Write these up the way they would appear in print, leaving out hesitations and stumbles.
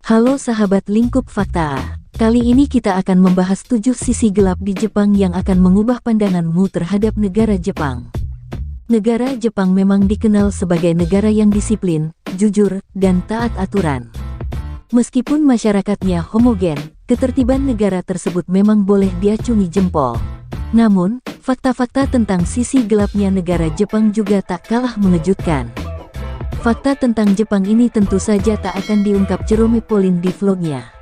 Halo sahabat lingkup fakta. Kali ini kita akan membahas 7 sisi gelap di Jepang yang akan mengubah pandanganmu terhadap negara Jepang. Negara Jepang memang dikenal sebagai negara yang disiplin, jujur, dan taat aturan. Meskipun masyarakatnya homogen, ketertiban negara tersebut memang boleh diacungi jempol. Namun, fakta-fakta tentang sisi gelapnya negara Jepang juga tak kalah mengejutkan. Fakta tentang Jepang ini tentu saja tak akan diungkap Jerome Pauline di vlognya.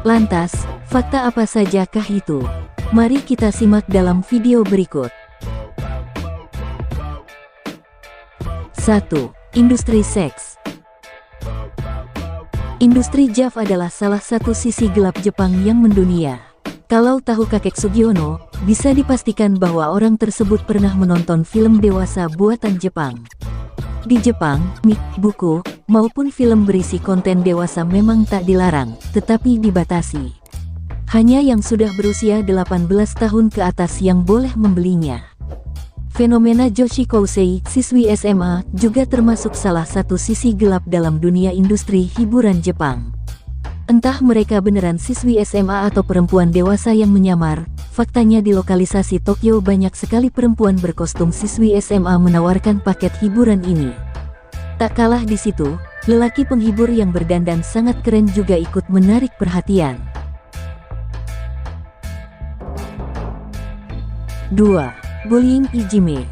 Lantas, fakta apa sajakah itu? Mari kita simak dalam video berikut. 1. Industri seks. Industri JAV adalah salah satu sisi gelap Jepang yang mendunia. Kalau tahu kakek Sugiono, bisa dipastikan bahwa orang tersebut pernah menonton film dewasa buatan Jepang. Di Jepang, mik, buku, maupun film berisi konten dewasa memang tak dilarang, tetapi dibatasi. Hanya yang sudah berusia 18 tahun ke atas yang boleh membelinya. Fenomena Joshi Kousei, siswi SMA, juga termasuk salah satu sisi gelap dalam dunia industri hiburan Jepang. Entah mereka beneran siswi SMA atau perempuan dewasa yang menyamar, faktanya di lokalisasi Tokyo banyak sekali perempuan berkostum siswi SMA menawarkan paket hiburan ini. Tak kalah di situ, lelaki penghibur yang berdandan sangat keren juga ikut menarik perhatian. 2. Bullying Ijime.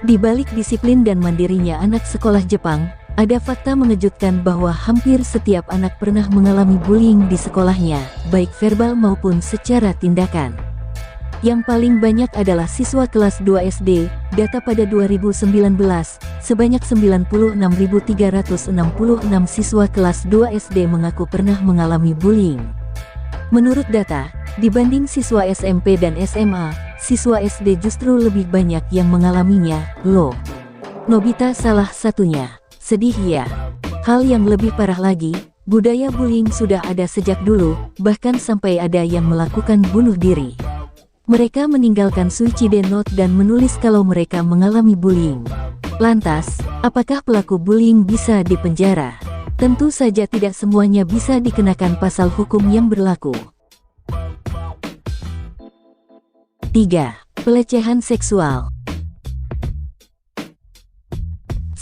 Di balik disiplin dan mandirinya anak sekolah Jepang, ada fakta mengejutkan bahwa hampir setiap anak pernah mengalami bullying di sekolahnya, baik verbal maupun secara tindakan. Yang paling banyak adalah siswa kelas 2 SD, data pada 2019, sebanyak 96.366 siswa kelas 2 SD mengaku pernah mengalami bullying. Menurut data, dibanding siswa SMP dan SMA, siswa SD justru lebih banyak yang mengalaminya, loh. Nobita salah satunya. Sedih ya. Hal yang lebih parah lagi, budaya bullying sudah ada sejak dulu, bahkan sampai ada yang melakukan bunuh diri. Mereka meninggalkan suicide note dan menulis kalau mereka mengalami bullying. Lantas, apakah pelaku bullying bisa dipenjara? Tentu saja tidak semuanya bisa dikenakan pasal hukum yang berlaku. 3. Pelecehan seksual.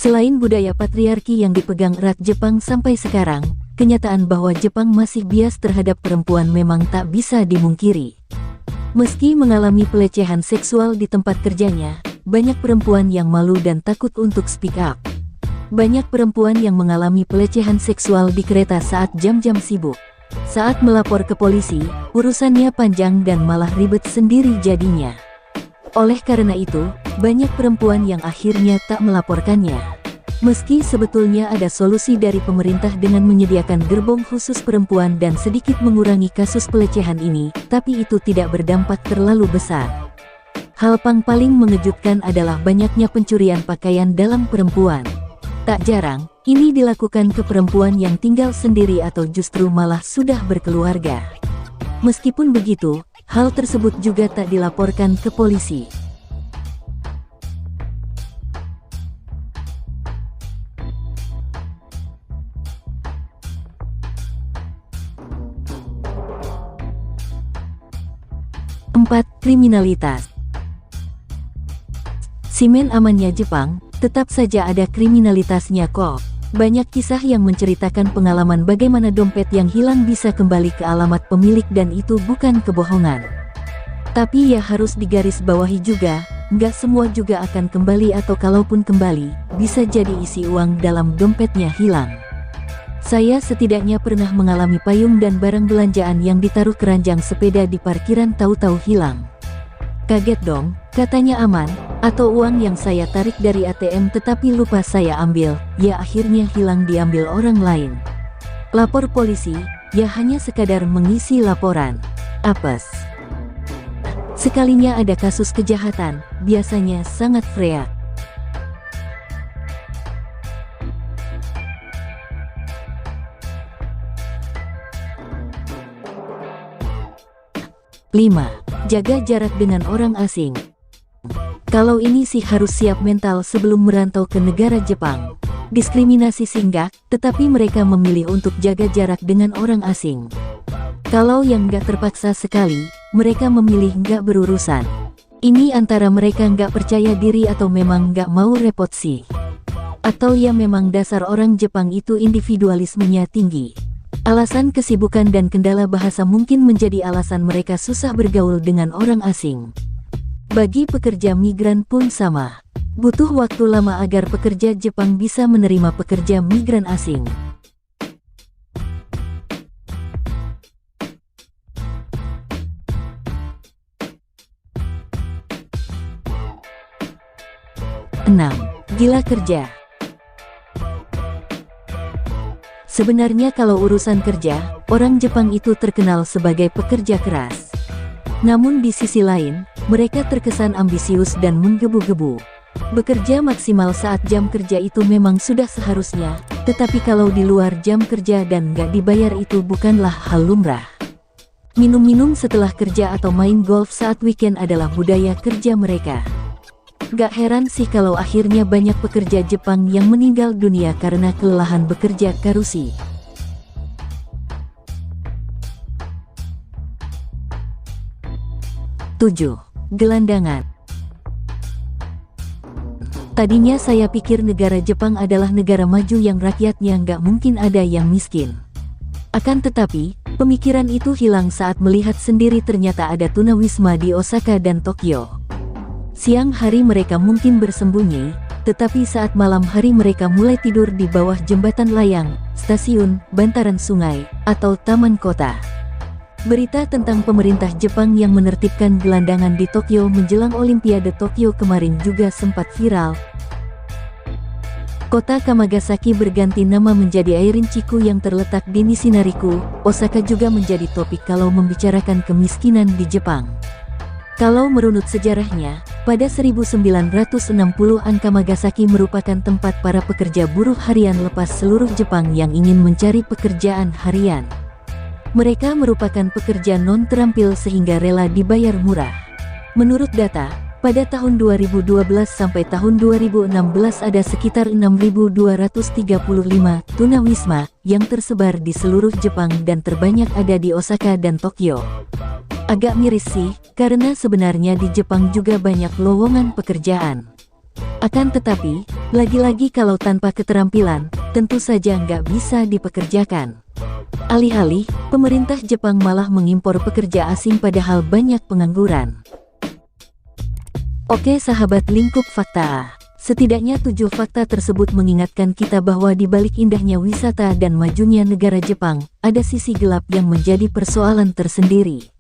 Selain budaya patriarki yang dipegang erat Jepang sampai sekarang, kenyataan bahwa Jepang masih bias terhadap perempuan memang tak bisa dimungkiri. Meski mengalami pelecehan seksual di tempat kerjanya, banyak perempuan yang malu dan takut untuk speak up. Banyak perempuan yang mengalami pelecehan seksual di kereta saat jam-jam sibuk. Saat melapor ke polisi, urusannya panjang dan malah ribet sendiri jadinya. Oleh karena itu, banyak perempuan yang akhirnya tak melaporkannya. Meski sebetulnya ada solusi dari pemerintah dengan menyediakan gerbong khusus perempuan dan sedikit mengurangi kasus pelecehan ini, tapi itu tidak berdampak terlalu besar. Hal paling mengejutkan adalah banyaknya pencurian pakaian dalam perempuan. Tak jarang, ini dilakukan ke perempuan yang tinggal sendiri atau justru malah sudah berkeluarga. Meskipun begitu, hal tersebut juga tak dilaporkan ke polisi. 4. Kriminalitas. Simen amannya Jepang, tetap saja ada kriminalitasnya kok. Banyak kisah yang menceritakan pengalaman bagaimana dompet yang hilang bisa kembali ke alamat pemilik dan itu bukan kebohongan. Tapi ya harus digarisbawahi juga, nggak semua juga akan kembali atau kalaupun kembali, bisa jadi isi uang dalam dompetnya hilang. Saya setidaknya pernah mengalami payung dan barang belanjaan yang ditaruh keranjang sepeda di parkiran tahu-tahu hilang. Kaget dong, katanya aman, atau uang yang saya tarik dari ATM tetapi lupa saya ambil, ya akhirnya hilang diambil orang lain. Lapor polisi, ya hanya sekadar mengisi laporan. Apes. Sekalinya ada kasus kejahatan, biasanya sangat freak. 5. Jaga jarak dengan orang asing. Kalau ini sih harus siap mental sebelum merantau ke negara Jepang. diskriminasi singgah, tetapi mereka memilih untuk jaga jarak dengan orang asing. Kalau yang nggak terpaksa sekali, mereka memilih nggak berurusan. Ini antara mereka nggak percaya diri atau memang nggak mau repot sih. Atau ya memang dasar orang Jepang itu individualismenya tinggi. Alasan kesibukan dan kendala bahasa mungkin menjadi alasan mereka susah bergaul dengan orang asing. Bagi pekerja migran pun sama. Butuh waktu lama agar pekerja Jepang bisa menerima pekerja migran asing. Enam, gila kerja. Sebenarnya kalau urusan kerja, orang Jepang itu terkenal sebagai pekerja keras. Namun di sisi lain, mereka terkesan ambisius dan menggebu-gebu. Bekerja maksimal saat jam kerja itu memang sudah seharusnya, tetapi kalau di luar jam kerja dan nggak dibayar itu bukanlah hal lumrah. Minum-minum setelah kerja atau main golf saat weekend adalah budaya kerja mereka. Gak heran sih kalau akhirnya banyak pekerja Jepang yang meninggal dunia karena kelelahan bekerja karusi. Tujuh, gelandangan. Tadinya saya pikir negara Jepang adalah negara maju yang rakyatnya nggak mungkin ada yang miskin. Akan tetapi, pemikiran itu hilang saat melihat sendiri ternyata ada tunawisma di Osaka dan Tokyo. Siang hari mereka mungkin bersembunyi, tetapi saat malam hari mereka mulai tidur di bawah jembatan layang, stasiun, bantaran sungai, atau taman kota. Berita tentang pemerintah Jepang yang menertibkan gelandangan di Tokyo menjelang Olimpiade Tokyo kemarin juga sempat viral. Kota Kamagasaki berganti nama menjadi Airin-Chiku yang terletak di Nishinariku. Osaka juga menjadi topik kalau membicarakan kemiskinan di Jepang. Kalau merunut sejarahnya, pada 1960-an Kamagasaki merupakan tempat para pekerja buruh harian lepas seluruh Jepang yang ingin mencari pekerjaan harian. Mereka merupakan pekerja non-terampil sehingga rela dibayar murah. Menurut data, pada tahun 2012 sampai tahun 2016 ada sekitar 6.235 tunawisma yang tersebar di seluruh Jepang dan terbanyak ada di Osaka dan Tokyo. Agak miris sih, karena sebenarnya di Jepang juga banyak lowongan pekerjaan. Akan tetapi, lagi-lagi kalau tanpa keterampilan, tentu saja nggak bisa dipekerjakan. Alih-alih, pemerintah Jepang malah mengimpor pekerja asing padahal banyak pengangguran. Oke sahabat lingkup fakta, setidaknya 7 fakta tersebut mengingatkan kita bahwa di balik indahnya wisata dan majunya negara Jepang, ada sisi gelap yang menjadi persoalan tersendiri.